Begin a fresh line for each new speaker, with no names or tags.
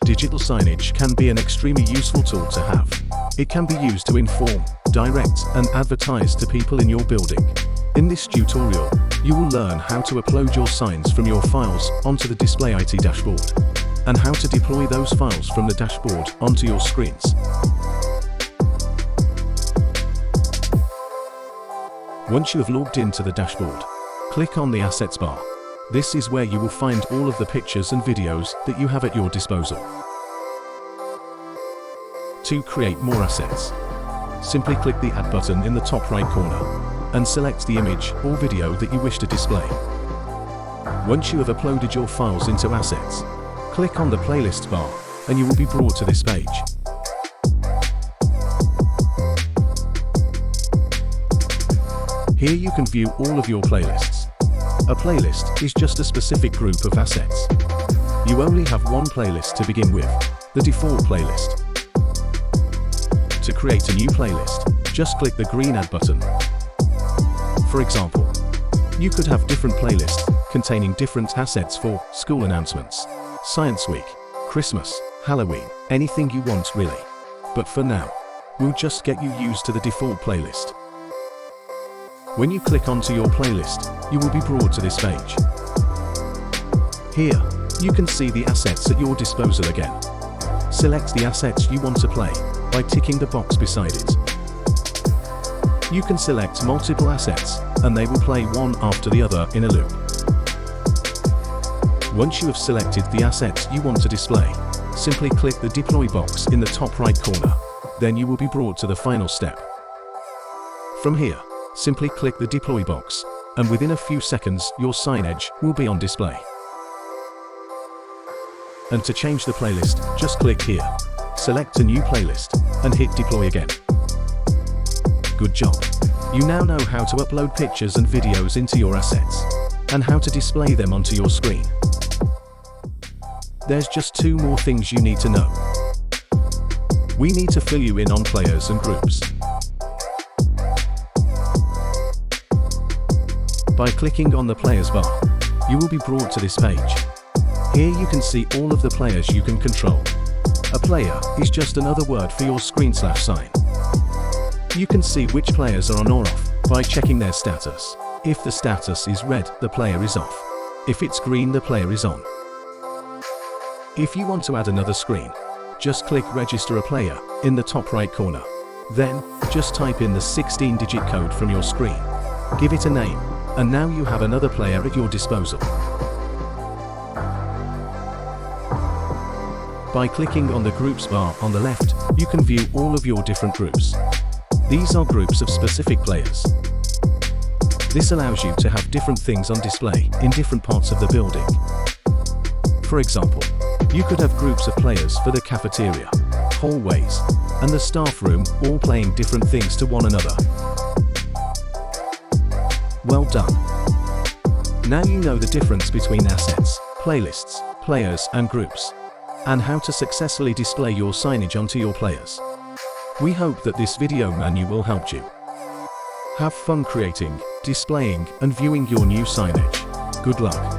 Digital signage can be an extremely useful tool to have. It can be used to inform, direct, and advertise to people in your building. In this tutorial, you will learn how to upload your signs from your files onto the Display IT dashboard, and how to deploy those files from the dashboard onto your screens. Once you have logged into the dashboard, click on the Assets bar. This is where you will find all of the pictures and videos that you have at your disposal. To create more assets, simply click the Add button in the top right corner and select the image or video that you wish to display. Once you have uploaded your files into Assets, click on the Playlists bar and you will be brought to this page. Here you can view all of your playlists. A playlist is just a specific group of assets. You only have one playlist to begin with, the default playlist. To create a new playlist, just click the green Add button. For example, you could have different playlists containing different assets for school announcements, Science Week, Christmas, Halloween, anything you want really. But for now, we'll just get you used to the default playlist. When you click onto your playlist, you will be brought to this page. Here, you can see the assets at your disposal again. Select the assets you want to play by ticking the box beside it. You can select multiple assets, and they will play one after the other in a loop. Once you have selected the assets you want to display, simply click the Deploy box in the top right corner. Then you will be brought to the final step. From here, simply click the Deploy box, and within a few seconds your signage will be on display. And to change the playlist, just click here, select a new playlist, and hit Deploy again. Good job! You now know how to upload pictures and videos into your assets, and how to display them onto your screen. There's just two more things you need to know. We need to fill you in on players and groups. By clicking on the Players bar, you will be brought to this page. Here you can see all of the players you can control. A player is just another word for your screen/sign. You can see which players are on or off by checking their status. If the status is red, the player is off. If it's green, the player is on. If you want to add another screen, just click Register a Player in the top right corner. Then, just type in the 16-digit code from your screen. Give it a name, and now you have another player at your disposal. By clicking on the Groups bar on the left, you can view all of your different groups. These are groups of specific players. This allows you to have different things on display in different parts of the building. For example, you could have groups of players for the cafeteria, hallways, and the staff room, all playing different things to one another. Well done! Now you know the difference between assets, playlists, players, and groups, and how to successfully display your signage onto your players. We hope that this video manual helped you. Have fun creating, displaying, and viewing your new signage. Good luck!